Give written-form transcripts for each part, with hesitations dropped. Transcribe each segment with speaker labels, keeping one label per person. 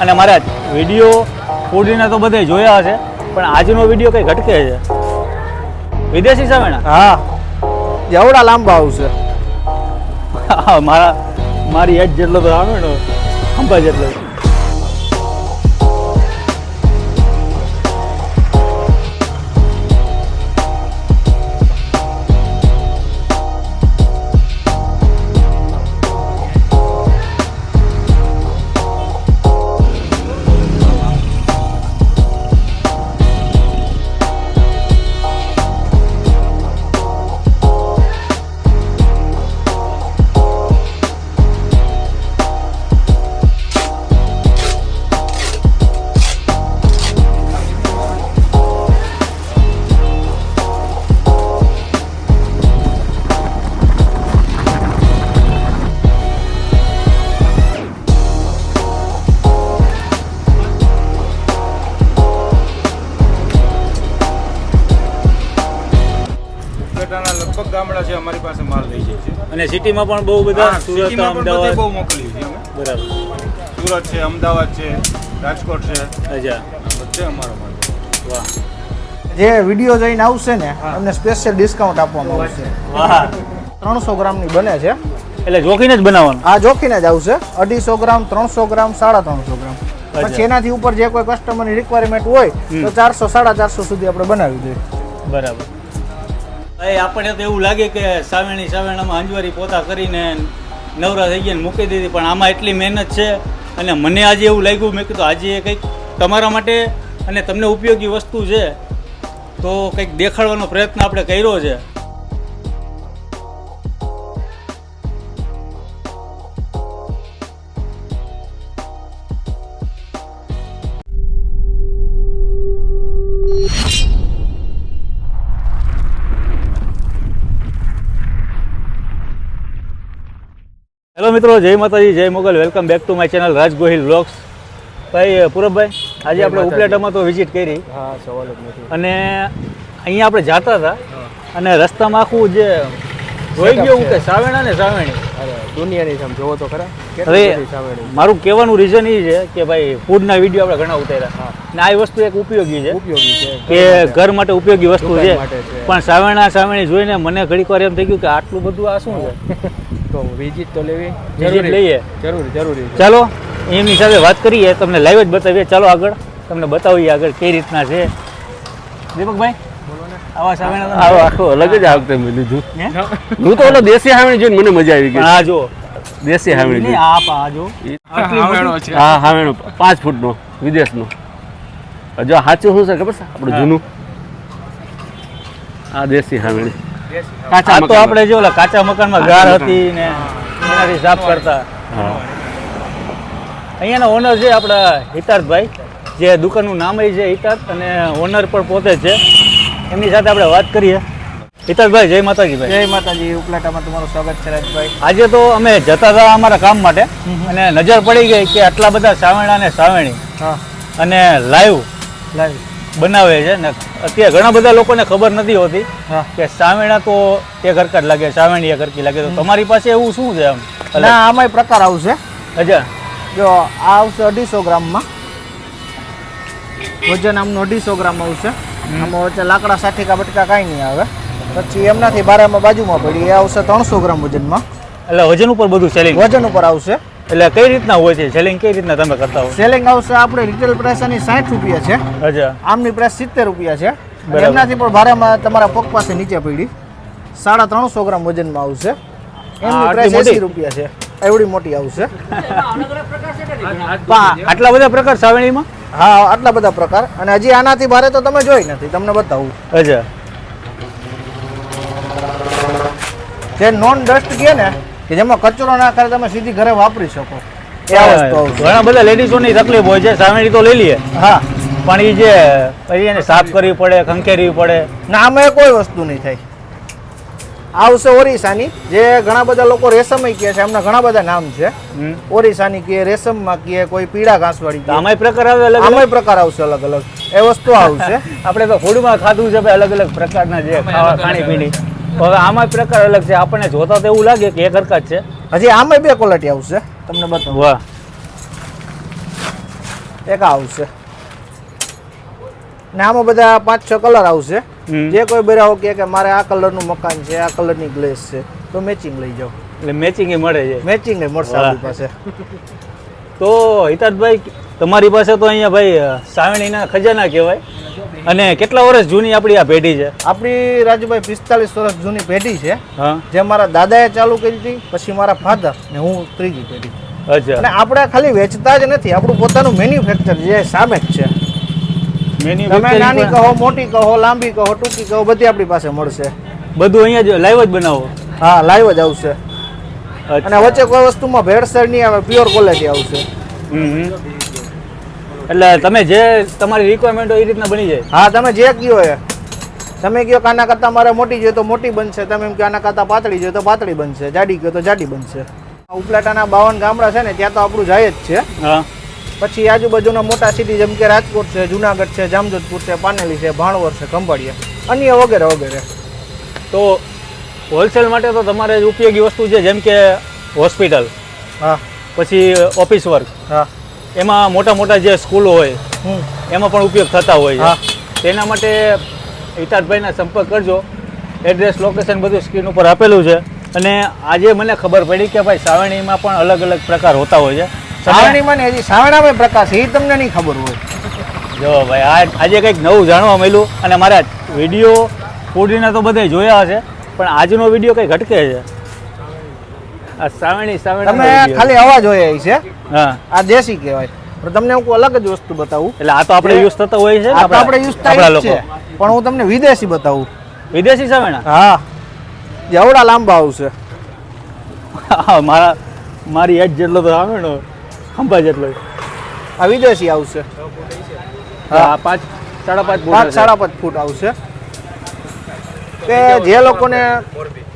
Speaker 1: અને મારા વિડીયો ફૂડીના તો બધા જોયા હશે, પણ આજનો વિડીયો કંઈ ઘટકે છે. વિદેશી સાવેણા?
Speaker 2: હા, જેવડા લાંબા આવશે.
Speaker 1: મારી એજ જેટલો તો આવે ને, અંબા જેટલો.
Speaker 3: લગભગ ગામડા છે અમારી પાસે માલ થઈ જાય છે.
Speaker 1: અને સિટીમાં પણ બહુ બધા, સુરત, અમદાવાદ
Speaker 3: બહુ મોકલી છે અમે.
Speaker 1: બરાબર.
Speaker 3: સુરત છે, અમદાવાદ છે, રાજકોટ છે,
Speaker 1: અચ્છા,
Speaker 3: બધે અમારો માલ.
Speaker 1: વાહ
Speaker 2: જે વિડીયો જોઈને આવશે ને એમને સ્પેશિયલ ડિસ્કાઉન્ટ આપવામાં આવશે.
Speaker 1: વાહ.
Speaker 2: 300 ગ્રામની બને છે.
Speaker 1: એટલે જોખીને જ બનાવવાનું?
Speaker 2: આ જોખીને જ આવશે. 250 ગ્રામ, 300 ગ્રામ, 350 ગ્રામ. પછી એનાથી ઉપર જે કોઈ કસ્ટમરની રિક્વાયરમેન્ટ હોય તો 400, 450 સુધી આપણે બનાવી દઈએ.
Speaker 1: બરાબર. આપણે તો એવું લાગે કે સાવેણામાં અંજવારી પોતા કરીને નવરા થઈ ગયા મૂકી દીધી, પણ આમાં એટલી મહેનત છે. અને મને આજે એવું લાગ્યું, મેં કીધું આજે કંઈક તમારા માટે અને તમને ઉપયોગી વસ્તુ છે તો કંઈક દેખાડવાનો પ્રયત્ન આપણે કર્યો છે. હેલો મિત્રો, જય માતાજી, જય Mogal. Welcome back to my channel Raj Gohil vlogs. ભાઈ પૂરબભાઈ, આજે આપણે ઉપલેટામાં તો વિઝિટ કરી.
Speaker 2: હા, સવાલ જ નથી.
Speaker 1: અને અહીંયા આપણે જતા હતા અને રસ્તામાં આખું જે જોઈ ગયું કે સાવેણા ને સાવેણી.
Speaker 2: અરે દુનિયાની સામે જોવો તો ખરા.
Speaker 1: હવે મારું કહેવાનું રીઝન એ છે કે ભાઈ ફૂડના વિડીયો આપણે ઘણા ઉતાર્યા ને આ વસ્તુ એક ઉપયોગી છે, કે ઘર માટે ઉપયોગી વસ્તુ છે. પણ સાવેણી જોઈને મને ઘડીક વાર એમ થઈ ગયું કે આટલું બધું આ શું છે.
Speaker 2: તો વિઝિટ તો લેવી
Speaker 1: વિઝિટ લઈએ,
Speaker 2: જરૂરી.
Speaker 1: ચાલો એમની સાથે વાત કરીએ, તમને લાઈવ જ બતાવીએ. ચાલો આગળ તમને બતાવીએ આગળ કઈ રીતના છે. દીપકભાઈ, આવા સાવેણા
Speaker 4: આવો આખો અલગ જ આ વખતે મેં લીધું. હું તો ઓલો દેશી હાવણી જોઈને મને મજા આવી ગઈ.
Speaker 1: હા જો
Speaker 4: દેશી હાવણી
Speaker 1: આ જો
Speaker 4: હા, હાવણો 5 ફૂટનો વિદેશનો. જો સાચું શું છે ખબર છે આપણું જૂનું? આ દેશી હાવણી
Speaker 1: કાચા તો આપણે જો ઓલા કાચા મકાનમાં ગાર હતી ને એનાથી સાફ કરતા. અહીંયાના ઓનર છે આપણા હિતાર્થભાઈ, જે દુકાનનું નામ છે હિતાર્થ, અને ઓનર પણ પોતે જ છે. એમની સાથે આપણે વાત કરીએ. હિતાર્થભાઈ, જય માતાજી. ભાઈ
Speaker 2: જય માતાજી. ઉપલેટામાં તમારું સ્વાગત છે રાજભાઈ.
Speaker 1: આજે તો અમે જતા હતા અમારા કામ માટે અને નજર પડી ગઈ કે આટલા બધા સાવેણા ને સાવેણી અને લાઈવ બનાવે છે ને. અત્યારે ઘણા બધા લોકોને ખબર નથી હોતી કે સાવેણા તો એક હરકત લાગે, સાવેણી એક હરકી લાગે. તો તમારી પાસે એવું શું છે? આમ
Speaker 2: ના, આમાંય પ્રકાર આવશે.
Speaker 1: અચ્છા,
Speaker 2: જો આ આવશે 250 ગ્રામમાં. વજન આમનું 250 ગ્રામ આવશે. આમાં વચ્ચે લાકડા સાઠીકા બટકા કાંઈ નહીં આવે. પછી એમનાથી બારામાં બાજુમાં પડી એ આવશે 300 ગ્રામ વજનમાં.
Speaker 1: એટલે વજન ઉપર બધું સેલિંગ?
Speaker 2: વજન ઉપર આવશે.
Speaker 1: એટલે કઈ રીતના હોય છે સેલિંગ? કઈ રીતના તમે કરતા હો?
Speaker 2: સેલિંગ આવશે આપણે રિટેલ પ્રાઇસ આની 60 રૂપિયા છે.
Speaker 1: અચ્છા,
Speaker 2: આમની પ્રાઇસ 70 રૂપિયા છે.
Speaker 1: બરાબર.
Speaker 2: એમનાથી પણ ભારામાં તમારા પગ પાસે નીચે પડી 350 ગ્રામ વજનમાં આવશે. એમની પ્રાઇસ 80 રૂપિયા છે. એવડી મોટી આવશે.
Speaker 1: આટલા બધા પ્રકાર સાવેણીમાં?
Speaker 2: હા, આટલા બધા પ્રકાર. અને હજી આનાથી ભારે તો તમે જોઈ નથી, તમને બતાવું.
Speaker 1: અચ્છા,
Speaker 2: જે નોન ડસ્ટ કહે ને, કે જેમાં કચરો ના કરે, તમે સીધી ઘરે વાપરી શકો એ આ વસ્તુ આવશે.
Speaker 1: ઘણા બધા લેડીઝોની તકલીફ હોય છે. સાવેણી તો લઈ લઈએ,
Speaker 2: હા,
Speaker 1: પણ એ જે પછી એને સાફ કરવી પડે, ખંખેરવી પડે.
Speaker 2: ના, આમાં કોઈ વસ્તુ નહીં થાય. આવશે ઓરિસાની, જે ઘણા બધા લોકો રેશમ કહે છે. એમના ઘણા બધા નામ છે. ઓરિસાની કહે, રેશમમાં કહે, કોઈ પીળા ઘાસવાળી કહે.
Speaker 1: આમાંય પ્રકાર આવે અલગ?
Speaker 2: આમાંય પ્રકાર આવશે અલગ અલગ. એ વસ્તુ આવશે.
Speaker 1: આપણે તો ફૂડમાં ખાધું છે ભાઈ, અલગ અલગ પ્રકારના જે ખાણીપીણી. હવે આમાં પ્રકાર અલગ છે. આપણને જોતા તો એવું લાગે કે એક હરકત છે.
Speaker 2: હજી આમાંય 2 ક્વોલિટી આવશે, તમને બતાવું.
Speaker 1: વાહ,
Speaker 2: એક આ આવશે ને આમાં બધા 5-6 કલર આવશે.
Speaker 1: હમ.
Speaker 2: જે કોઈ બરાવો કે મારે આ કલરનું મકાન છે, આ કલરની ગ્લેસ છે, તો મેચિંગ લઈ જાઓ.
Speaker 1: એટલે મેચિંગ એ મળે છે.
Speaker 2: મેચિંગ એ મળશે આપણી પાસે.
Speaker 1: તો હિતાર્થભાઈ તમારી પાસે તો અહીંયા ભાઈ સાવણીના ખજાના કહેવાય. અને કેટલા વર્ષ જૂની આપણી આ પેઢી છે?
Speaker 2: આપણી રાજુભાઈ 45 વર્ષ જૂની પેઢી છે,
Speaker 1: હા,
Speaker 2: જે મારા દાદાએ ચાલુ કરી હતી, પછી મારા ફાધર ને હું ત્રીજી પેઢી.
Speaker 1: અચ્છા.
Speaker 2: અને આપણે ખાલી વેચતા જ નથી, આપણું પોતાનું મેન્યુફેક્ચર જે સામે જ છે. તમે નાની કહો, મોટી કહો, લાંબી કહો, ટૂંકી કહો, બધી આપણી પાસે મળશે.
Speaker 1: બધું અહીંયા જ લાઈવ જ બનાવો?
Speaker 2: હા, લાઈવ જ આવશે.
Speaker 1: અચ્છા.
Speaker 2: અને વચ્ચે કોઈ વસ્તુમાં ભેળસેળ નહીં આવે, પ્યોર ક્વોલિટી આવશે.
Speaker 1: હમ. એટલે તમે જે તમારી રિક્વાયરમેન્ટ હોય એ રીતના બની જાય?
Speaker 2: હા, તમે જે કહો એ. તમે કહો કે આના કરતાં મારે મોટી જોઈએ તો મોટી બનશે, તમે એમ કહો આના કરતાં પાતળી જોઈએ તો પાતળી બનશે, જાડી કહો તો જાડી બનશે. ઉપલેટાના 52 ગામડા છે ને, ત્યાં તો આપણું જાય જ છે.
Speaker 1: હા.
Speaker 2: પછી આજુબાજુના મોટા સિટી જેમ કે રાજકોટ છે, જુનાગઢ છે, જામજોધપુર છે, પાનેલી છે, ભાણવર છે, ખંભાળિયા, અન્ય વગેરે વગેરે.
Speaker 1: તો હોલસેલ માટે તો તમારે જ ઉપયોગી વસ્તુ છે, જેમ કે હોસ્પિટલ,
Speaker 2: હા
Speaker 1: પછી ઓફિસ વર્ક,
Speaker 2: હા
Speaker 1: એમાં મોટા મોટા જે સ્કૂલો હોય એમાં પણ ઉપયોગ થતા હોય
Speaker 2: હા.
Speaker 1: છે. તેના માટે હિતાર્થભાઈના સંપર્ક કરજો. એડ્રેસ, લોકેશન બધું સ્ક્રીન ઉપર આપેલું છે. અને આજે મને ખબર પડી કે ભાઈ સાવરણીમાં પણ અલગ અલગ પ્રકાર હોતા હોય છે.
Speaker 2: સાવરણીમાં ને હજી સાવરણામાં પ્રકાશ એ તમને નહીં ખબર હોય.
Speaker 1: જો ભાઈ આજે કંઈક નવું જાણવા મળ્યું. અને મારા વિડીયો ફૂડીના તો બધા જોયા હશે, પણ આજનો વિડીયો કંઈક ઘટકે છે. આ સાવરણી
Speaker 2: તમે ખાલી અવાજ હોય એ છે,
Speaker 1: હા,
Speaker 2: આ દેશી કહેવાય. પણ તમને હું અલગ જ વસ્તુ બતાવું.
Speaker 1: એટલે આ તો આપણે યુઝ થતા હોય છે ને,
Speaker 2: આ તો આપણે યુઝ
Speaker 1: આપણા
Speaker 2: થાય જ
Speaker 1: લોકો.
Speaker 2: છે, પણ હું તમને વિદેશી બતાવું.
Speaker 1: વિદેશી સાવરણા?
Speaker 2: હા, જેવડા લાંબા આવશે.
Speaker 1: મારી એજ જેટલો તો સાવરણો, ખંભા જેટલો.
Speaker 2: આ વિદેશી આવશે.
Speaker 1: હા, 5-5.5 ફૂટ.
Speaker 2: 5-5.5 ફૂટ આવશે. કે જે લોકોને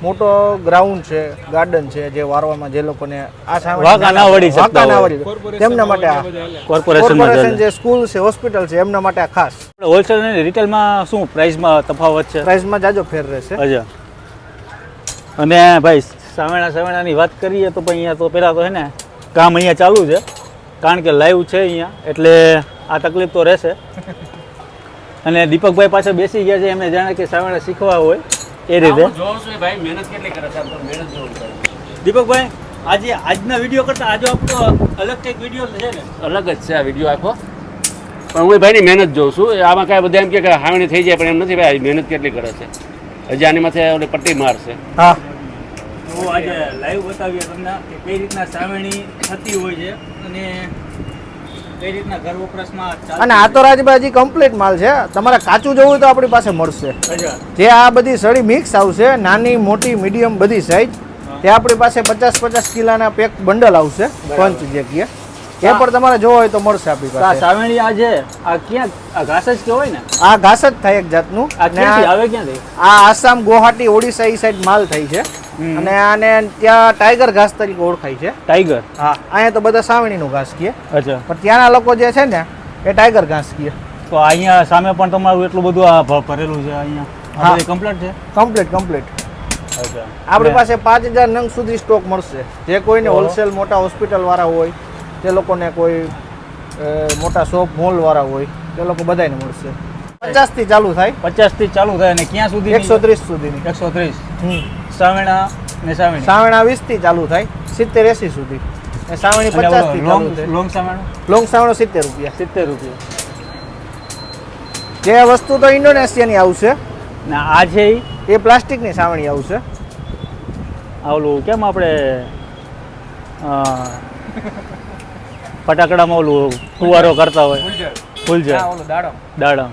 Speaker 2: મોટો ગ્રાઉન્ડ છે, ગાર્ડન છે, જે વારવામાં જે લોકોને આ સામે
Speaker 1: વાંકા ના વળી શકતા
Speaker 2: વાંકા ના
Speaker 1: હોય.
Speaker 2: વળી, તેમના માટે આ
Speaker 1: કોર્પોરેશનમાં
Speaker 2: કોર્પોરેશન જે સ્કૂલ છે, હોસ્પિટલ છે, એમના માટે આ ખાસ.
Speaker 1: હોલસેલ અને રિટેલમાં શું પ્રાઇસમાં તફાવત છે?
Speaker 2: પ્રાઇસમાં જાજો ફેર રહેશે.
Speaker 1: અચ્છા. અને ભાઈ સાવરણાની વાત કરીએ તો અહીંયા તો પહેલાં તો છે ને કામ અહીંયા ચાલુ છે, કારણ કે લાઈવ છે અહીંયા, એટલે આ તકલીફ તો રહેશે. અને દીપકભાઈ પાસે બેસી ગયા છે, એમને જાણે કે સાવરણા શીખવા હોય એ રીતે. દીપકભાઈ, આજે આજના વિડીયો કરતાં આજે આપણો અલગ કંઈક વિડીયો છે ને?
Speaker 4: અલગ જ છે આ વિડીયો આખો, પણ હું ભાઈની મહેનત જોઉં છું. આમાં કાંઈ બધા એમ કે હાવણી થઈ જાય, પણ એમ નથી ભાઈ, મહેનત કેટલી કરે છે. હજી આની માથે ઓલી પટ્ટી મારશે.
Speaker 2: હા,
Speaker 1: તો આજે લાઈવ બતાવીએ તમને કે કઈ રીતના સાવરણી થતી હોય છે અને કઈ રીતના ઘર વપરાશમાં ચાલતી
Speaker 2: અને આ તો રાજભાઈ કમ્પ્લીટ માલ છે. તમારે કાચું જવું હોય તો આપણી પાસે મળશે.
Speaker 1: અચ્છા.
Speaker 2: જે આ બધી સળી મિક્સ આવશે, નાની મોટી મીડિયમ બધી સાઈઝ, તે આપણી પાસે 50-50 કિલોના પેક બંડલ આવશે. પંચ જે કહે એ પણ તમારે જોવો હોય તો મળશે આપણી
Speaker 1: તો આ
Speaker 2: પાસે.
Speaker 1: સાવરણી આ છે, આ ક્યાં આ ઘાસ જ કહેવાય ને?
Speaker 2: આ ઘાસ જ થાય એક જાતનું.
Speaker 1: આ
Speaker 2: ને
Speaker 1: ક્યાંથી આવે, ક્યાંથી?
Speaker 2: આ આસામ, ગુવાહાટી, ઓડિશા એ સાઈડ માલ થાય છે. અને આને ત્યાં ટાઈગર ઘાસ તરીકે ઓળખાય છે.
Speaker 1: ટાઈગર?
Speaker 2: હા, અહીંયા તો બધા સાવણીનું ઘાસ કહે,
Speaker 1: અચ્છા.
Speaker 2: પણ ત્યાંના લોકો જે છે ને એ ટાઈગર ઘાસ કહે.
Speaker 1: તો અહીંયા સામે પણ તમારું એટલું બધું આ ભરેલું છે અહીંયા?
Speaker 2: હા.
Speaker 1: હા, કમ્પ્લીટ છે.
Speaker 2: કમ્પ્લીટ.
Speaker 1: અચ્છા.
Speaker 2: આપણી પાસે 5000 નંગ સુધી સ્ટોક મળશે. જે કોઈને હોલસેલ મોટા હોસ્પિટલ વાળા હોય, તે લોકોને કોઈ મોટા શોપ મોલ વાળા હોય, તે લોકો બધાને મળશે. 50 થી ચાલુ થાય,
Speaker 1: 50 થી ચાલુ થાય અને ક્યાં સુધી?
Speaker 2: 130 સુધીની.
Speaker 1: 130. સાવરણા ને સાવરણી?
Speaker 2: સાવરણા 20 થી ચાલુ થાય, 70-80 સુધી. ને સાવરણી 50 થી ચાલુ થાય.
Speaker 1: લોંગ સાવરણું?
Speaker 2: લોંગ સાવરણો 70 રૂપિયા.
Speaker 1: 70 રૂપિયા.
Speaker 2: જે વસ્તુ તો ઇન્ડોનેશિયાની આવશે,
Speaker 1: ને આ છે ઈ?
Speaker 2: એ પ્લાસ્ટિકની સાવરણી આવશે.
Speaker 1: આ ઓલું કેમ આપણે ફટાકડામાં ઓલું ફુવારો કરતા હોય, ફૂલઝર, દાડમ.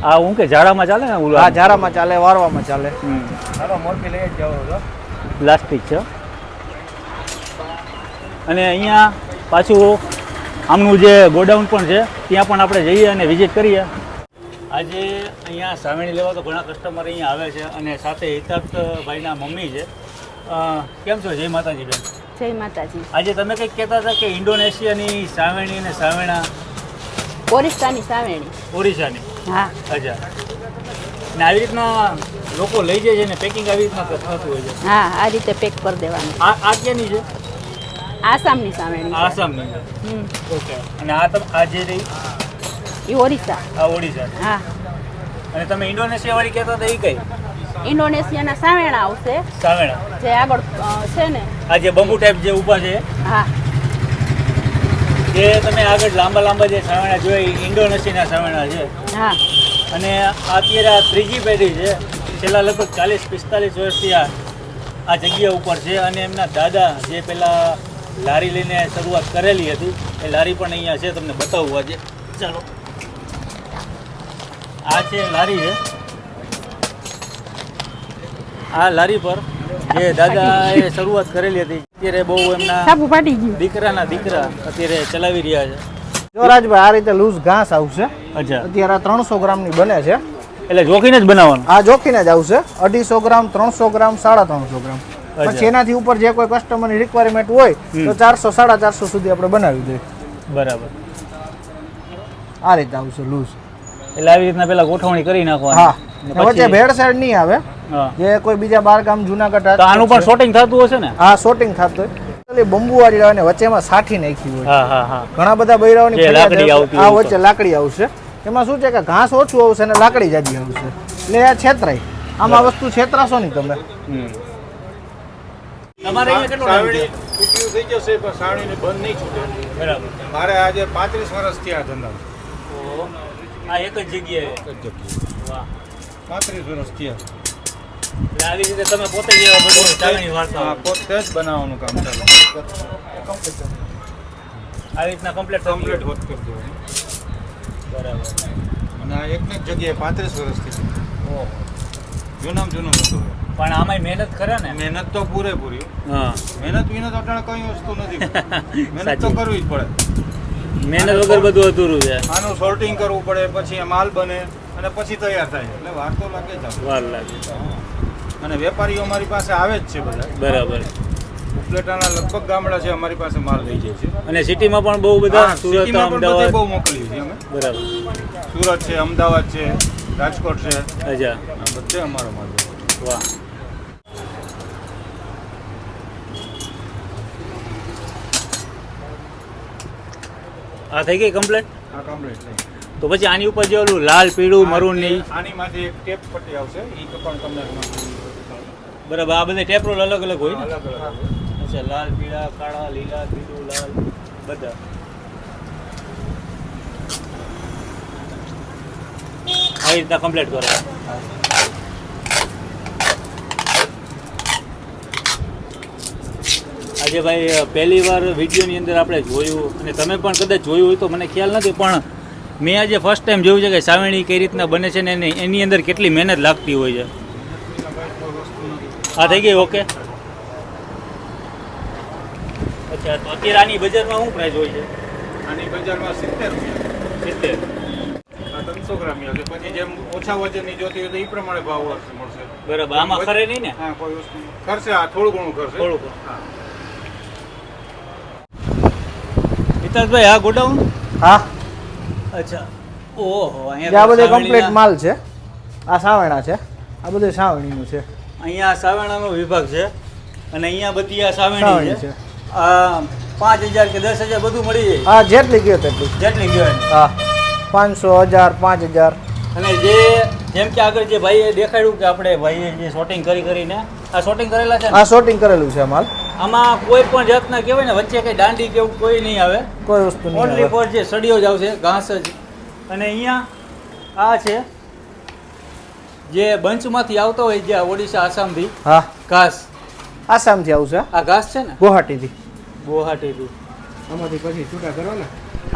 Speaker 1: આ હું કે ઝાડામાં ચાલે ને ઓલું?
Speaker 2: આ ઝારામાં ચાલે, વારવામાં ચાલે.
Speaker 1: પ્લાસ્ટિક છે. અને અહીંયા પાછું આમનું જે ગોડાઉન પણ છે, ત્યાં પણ આપણે જઈએ અને વિઝિટ કરીએ. આજે અહીંયા સાવરણી લેવા તો ઘણા કસ્ટમર અહીંયા આવે છે અને સાથે હિતાર્થભાઈના મમ્મી છે. કેમ છો? જય માતાજી બેન.
Speaker 5: જય માતાજી.
Speaker 1: આજે તમે કંઈક કહેતા હતા કે ઇન્ડોનેશિયાની સાવરણી અને સાવરણા?
Speaker 5: ઓરિસ્સાની સાવરણી.
Speaker 1: ઓરિસ્સાની?
Speaker 5: હા.
Speaker 1: અચ્છા. ને આવી રીતના લોકો લઈ જાય છે ને પેકિંગ આવી રીતના થતું હોય છે?
Speaker 5: હા, આ રીતે પેક કરી દેવાનું.
Speaker 1: આ ક્યાંની છે?
Speaker 5: આસામની સાવેણી છે.
Speaker 1: આસામની છે.
Speaker 5: હમ.
Speaker 1: ઓકે. અને આ જે રહી
Speaker 5: એ ઓરિસ્સા.
Speaker 1: આ ઓડિશા.
Speaker 5: હા.
Speaker 1: અને તમે ઇન્ડોનેશિયા વાળી કહેતા હતા એ કઈ?
Speaker 5: ઇન્ડોનેશિયાના સાવેણા આવશે
Speaker 1: સાવેણા.
Speaker 5: જે આગળ છે ને.
Speaker 1: આ જે બંબુ ટાઈપ જે ઊભા છે
Speaker 5: હા.
Speaker 1: જે તમે આગળ લાંબા લાંબા જે સાવેણા જોઈ ઇન્ડોનેશિયાના સાવેણા છે.
Speaker 5: હા.
Speaker 1: અને અત્યારે આ ત્રીજી પેઢી છે. છેલ્લા લગભગ 40-45 વર્ષથી આ જગ્યા ઉપર છે. અને એમના દાદા જે પેલા લારી લઈને શરૂઆત કરેલી હતી એ લારી પણ અહીંયા છે. તમને બતાવવું આજે. ચાલો, આ છે લારી છે. આ લારી પર જે દાદાએ શરૂઆત કરેલી હતી અત્યારે બહુ એમના
Speaker 5: સાપુ ફાટી ગયું.
Speaker 1: દીકરા અત્યારે ચલાવી રહ્યા છે.
Speaker 2: જો રાજભાઈ આ રીતે લૂઝ ઘાસ આવશે.
Speaker 1: અચ્છા,
Speaker 2: અત્યારે આ 300 ગ્રામની બને છે.
Speaker 1: એટલે જોખીને જ બનાવવાનું.
Speaker 2: આ જોખીને જ આવશે. 250 ગ્રામ, 300 ગ્રામ, 350 ગ્રામ.
Speaker 1: અચ્છા.
Speaker 2: પછી એનાથી ઉપર જે કોઈ કસ્ટમરની રિક્વાયરમેન્ટ હોય તો 400-450 સુધી આપણે બનાવી દઈએ.
Speaker 1: બરાબર.
Speaker 2: આ રીતે આવશે લૂઝ.
Speaker 1: એટલે આવી રીતના પેલા ગોઠવણી કરી નાખવાની.
Speaker 2: હા,
Speaker 1: ને
Speaker 2: વચ્ચે
Speaker 1: પછી-
Speaker 2: ભેળસેળ નહીં આવે.
Speaker 1: હા.
Speaker 2: જે કોઈ બીજા બાર ગામ જુનાગઢ
Speaker 1: તો આનું પણ
Speaker 2: રાજકોટ છે.
Speaker 1: શોટિંગ થતું હશે ને?
Speaker 2: હા, શોટિંગ થતું હોય. એટલે બંબુ વાળી આવે ને વચ્ચેમાં સાઠી નાખી હોય.
Speaker 1: હા હા હા.
Speaker 2: ઘણા બધા બૈરાઓની
Speaker 1: જે
Speaker 2: ફરિયાદ
Speaker 1: લાકડી
Speaker 2: છે.
Speaker 1: આવતી
Speaker 2: આ
Speaker 1: હોય
Speaker 2: વચ્ચે લાકડી આવશે. એમાં શું છે કે ઘાસ ઓછું આવશે અને લાકડી જાજી આવશે. એટલે આ છેતરાય. આમાં વસ્તુ છેતરાશો નહીં તમે.
Speaker 1: તમારે અહીંયા કેટલો ટાઈમ
Speaker 3: સાવણી
Speaker 1: છે?
Speaker 3: તૂટ્યું થઈ જશે પણ સાવણીને બંધ નહીં છૂટે.
Speaker 1: બરાબર.
Speaker 3: મારે આજે 35 વર્ષથી આ ધંધા
Speaker 1: ઓહો. આ એક જ જગ્યાએ. વાહ.
Speaker 3: 35 વર્ષ થયા.
Speaker 1: એટલે આવી રીતે તમે પોતે જ બધું ચાવણી વાળતા
Speaker 3: હા,
Speaker 1: હો.
Speaker 3: પોતે જ બનાવવાનું કામ ચાલે.
Speaker 1: આવી રીતના કમ્પ્લીટ
Speaker 3: કમ્પ્લીટ હોત કરી દેવાનું.
Speaker 1: બરાબર.
Speaker 3: અને આ એકને એક જગ્યાએ 35 વર્ષથી છે.
Speaker 1: ઓહો.
Speaker 3: જૂનામાં જૂનો ધંધો છે.
Speaker 1: પણ આમાંય મહેનત ખરે ને?
Speaker 3: મહેનત તો પૂરેપૂરી.
Speaker 1: હા.
Speaker 3: મહેનત વિના તો અટાણે કઈ વસ્તુ નથી. મહેનત તો
Speaker 1: સાચી.
Speaker 3: કરવી જ પડે.
Speaker 1: મહેનત વગર બધું અધૂરું છે.
Speaker 3: આનું સોર્ટિંગ કરવું પડે, પછી આ માલ બને અને પછી તૈયાર થાય. એટલે વાર તો લાગે જ આપણે.
Speaker 1: વાર લાગે.
Speaker 3: અને વેપારીઓ અમારી પાસે આવે જ છે બધા.
Speaker 1: બરાબર.
Speaker 3: ઉપલેટાના લગભગ ગામડા છે અમારી પાસે માલ લઈ જાય છે.
Speaker 1: અને સિટીમાં પણ બહુ બધા
Speaker 3: હા,
Speaker 1: સુરત,
Speaker 3: સિટીમાં પણ બધે
Speaker 1: અમદાવાદ.
Speaker 3: બહુ મોકલીએ છીએ અમે.
Speaker 1: બરાબર.
Speaker 3: સુરત છે, અમદાવાદ છે, રાજકોટ છે,
Speaker 1: અચ્છા.
Speaker 3: આ બધે અમારો માલ છે.
Speaker 1: વાહ. આ થઈ ગઈ કમ્પ્લેટ?
Speaker 3: આ કમ્પ્લીટ થઈ.
Speaker 1: તો પછી આની ઉપર જે ઓલું લાલ પીળું મરૂન ની
Speaker 3: આની માંથી એક ટેપ પટ્ટી આવશે. એ પણ તમને
Speaker 1: બરાબર. આ બધા ટેપ રોલ અલગ અલગ હોય ને?
Speaker 3: અલગ અલગ.
Speaker 1: અચ્છા, લાલ પીળા કાળા લીલા પીળું લાલ બધા. આવી રીતના કમ્પ્લીટ કરો. આજે ભાઈ પહેલી વાર વિડીયોની અંદર આપણે જોયું અને તમે પણ કદાચ જોયું હોય તો મને ખ્યાલ નથી, પણ મેં આજે ફર્સ્ટ ટાઈમ જોયું છે કે સાવેણી કઈ રીતના બને છે ને એની અંદર કેટલી મહેનત લાગતી હોય છે. આ થઈ ગઈ. ઓકે. અચ્છા, તો અત્યારે આની બજારમાં શું પ્રાઇસ હોય છે?
Speaker 3: આની બજારમાં 70 રૂપિયા.
Speaker 1: 70.
Speaker 3: આ 300 ગ્રામની આવશે. પછી જેમ ઓછા વજનની જોતી હોય તો એ પ્રમાણે ભાવ મળશે.
Speaker 1: બરાબર. આમાં ખરે નહીં ને?
Speaker 3: હા, કોઈ વસ્તુ કરશે. આ થોડું ઘણું કરશે.
Speaker 1: થોડુંક.
Speaker 3: હા.
Speaker 1: હિતાશભાઈ, આ ગોડાઉન?
Speaker 2: હા,
Speaker 1: અચ્છા. ઓહો,
Speaker 2: જે આ
Speaker 1: અહીંયા
Speaker 2: બધે
Speaker 1: સાવેણીના-
Speaker 2: કમ્પ્લીટ માલ છે. આ સાવેણા છે. આ બધું સાવણીનું છે.
Speaker 1: અહીંયા સાવેણાનો વિભાગ છે અને અહીંયા બધી આ સાવેણી
Speaker 2: સાવેણી
Speaker 1: છે.
Speaker 2: છે.
Speaker 1: આ 5000 કે 10000 બધું મળી જાય
Speaker 2: હા, જેટલી ગયો તેટલી.
Speaker 1: જેટલી કહેવાય.
Speaker 2: હા, 500, 1000, 5000.
Speaker 1: અને જેમ કે આગળ જે ભાઈએ દેખાડ્યું કે આપણે ભાઈએ જે શોટિંગ કરીને આ શોટિંગ કરેલા છે ને,
Speaker 2: આ શોટિંગ કરેલું છે માલ.
Speaker 1: આમાં કોઈ પણ જાતના કહેવાય ને વચ્ચે કઈ દાંડી કે એવું કોઈ નહીં આવે.
Speaker 2: કોઈ વસ્તુ નહીં
Speaker 1: ઓનલી
Speaker 2: આવે.
Speaker 1: ફોર જે સળીઓ જ આવશે, ઘાસ જ. અને અહીંયા આ છે જે બંચમાંથી આવતો હોય, જે ઓડિશા આસામથી
Speaker 2: હા,
Speaker 1: ઘાસ.
Speaker 2: આસામથી આવશે.
Speaker 1: આ ઘાસ છે ને
Speaker 2: ગુવાહાટીથી.
Speaker 1: ગુવાહાટીથી.
Speaker 2: આમાંથી પછી છૂટા કરવાના.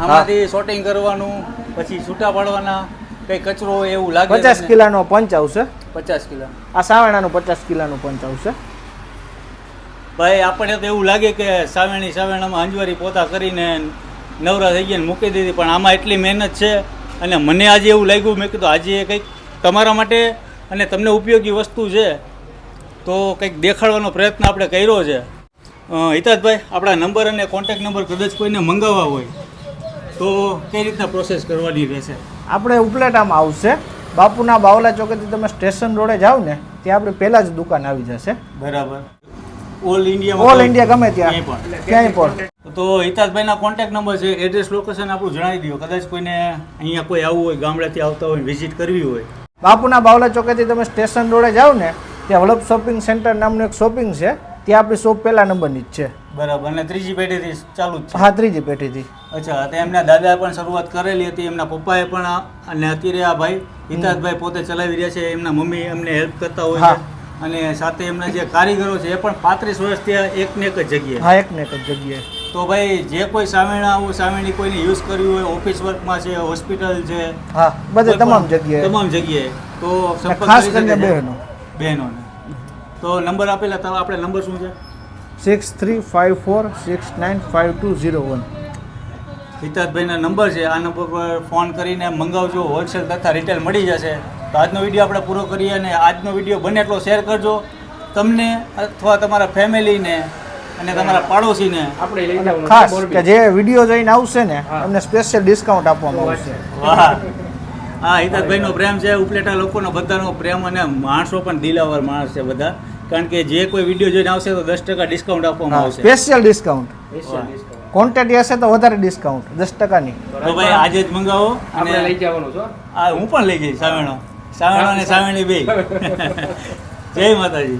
Speaker 1: આમાંથી શોટિંગ કરવાનું, પછી છૂટા પાડવાના. કઈ કચરો હોય એવું લાગે
Speaker 2: 50
Speaker 1: તમને?
Speaker 2: કિલાનો પંચ આવશે.
Speaker 1: 50 કિલો.
Speaker 2: આ સાવેણાનું 50 કિલાનું પંચ આવશે.
Speaker 1: ભાઈ આપણને તો એવું લાગે કે સાવેણામાં અંજવારી પોતા કરીને નવરા થઈ ગયા ને મૂકી દીધી, પણ આમાં એટલી મહેનત છે. અને મને આજે એવું લાગ્યું, મેં કીધું આજે કંઈક તમારા માટે અને તમને ઉપયોગી વસ્તુ છે તો કંઈક દેખાડવાનો પ્રયત્ન આપણે કર્યો છે. હિતાશભાઈ, આપણા નંબર અને કોન્ટેક્ટ નંબર કદાચ કોઈને મંગાવવા હોય તો કઈ રીતના પ્રોસેસ કરવાની રહેશે?
Speaker 2: આપણે ઉપલેટામાં આવશે. બાપુના બાવલા ચોકેથી તમે સ્ટેશન રોડે જાઓ ને ત્યાં આપણે પહેલાં જ દુકાન આવી જશે.
Speaker 1: બરાબર. ઓલ ઇન્ડિયામાં
Speaker 2: ઓલ ઇન્ડિયા ગમે ત્યાં
Speaker 1: પણ
Speaker 2: ક્યાંય પણ.
Speaker 1: તો હિતાજભાઈના કોન્ટેક્ટ નંબર છે, એડ્રેસ લોકેશન આપણું જણાવી દો. કદાચ કોઈને અહીંયા કોઈ આવવું હોય, ગામડેથી આવતા હોય, વિઝિટ કરવી હોય.
Speaker 2: બાપુના બાવલા ચોકેથી તમે સ્ટેશન રોડે જાઓ ને ત્યાં વલ્લભ શોપિંગ સેન્ટર નામનું એક શોપિંગ છે, ત્યાં આપણી શોપ પહેલા નંબરની જ છે.
Speaker 1: બરાબર. અને ત્રીજી પેઢીથી ચાલુ જ છે.
Speaker 2: હા, ત્રીજી પેઢીથી.
Speaker 1: અચ્છા. તો એમના દાદા પણ શરૂઆત કરેલી હતી, એમના પપ્પાએ પણ અને અત્યારે આ ભાઈ હિતાજભાઈ પોતે ચલાવી રહ્યા છે. એમના મમ્મી એમને હેલ્પ કરતા હોય
Speaker 2: હા.
Speaker 1: છે. અને સાથે એમના જે કારીગરો છે એ પણ 35 વર્ષથી એક ને એક જ જગ્યાએ.
Speaker 2: હા, એક ને એક જ જગ્યાએ.
Speaker 1: તો ભાઈ જે કોઈ સામેણી કોઈને યુઝ કર્યું હોય, ઓફિસ વર્કમાં છે, હોસ્પિટલ છે,
Speaker 2: હા, બધે
Speaker 1: કોઈ
Speaker 2: તમામ
Speaker 1: પણ
Speaker 2: જગ્યાએ.
Speaker 1: તમામ જગ્યાએ તો સંપર્ક
Speaker 2: ખાસ
Speaker 1: કરી
Speaker 2: કરીને
Speaker 1: શકે છે.
Speaker 2: બહેનો.
Speaker 1: બહેનોને. તો નંબર આપેલા તો આપણે નંબર શું છે?
Speaker 2: 6354695201.
Speaker 1: હિતાજભાઈના નંબર છે. આ નંબર પર ફોન કરીને મંગાવજો. હોલસેલ તથા રિટેલ મળી જશે. તો આજનો વિડીયો આપણે પૂરો કરીએ અને આજનો વિડીયો બને એટલો શેર કરજો. તમને અથવા તમારા ફેમિલીને અને તમારા પાડોશીને
Speaker 3: આપણે લઈ
Speaker 2: અને
Speaker 3: જવાનું
Speaker 2: ખાસ
Speaker 3: છે મોરબી.
Speaker 2: કે જે વિડીયો જોઈને આવશે ને એમને સ્પેશિયલ ડિસ્કાઉન્ટ આપવામાં આવશે.
Speaker 1: વાહ. હા, હિતાજભાઈનો પ્રેમ છે. ઉપલેટા લોકોનો બધાનો પ્રેમ અને માણસો પણ દિલાવર માણસ છે બધા. કારણ કે જે કોઈ વિડીયો જોઈને આવશે તો 10% ડિસ્કાઉન્ટ આપવામાં
Speaker 2: હા,
Speaker 1: આવશે.
Speaker 2: Special discount.
Speaker 3: Special discount.
Speaker 2: Quantity હશે તો વધારે ડિસ્કાઉન્ટ 10%ની.
Speaker 1: તો ભાઈ આજે જ મંગાવો.
Speaker 3: આપણે લઈ
Speaker 1: અને
Speaker 3: જવાનું છો
Speaker 1: આ હું પણ લઈ જઈશ. સાવેણો અને સાવેણી બે. જય માતાજી.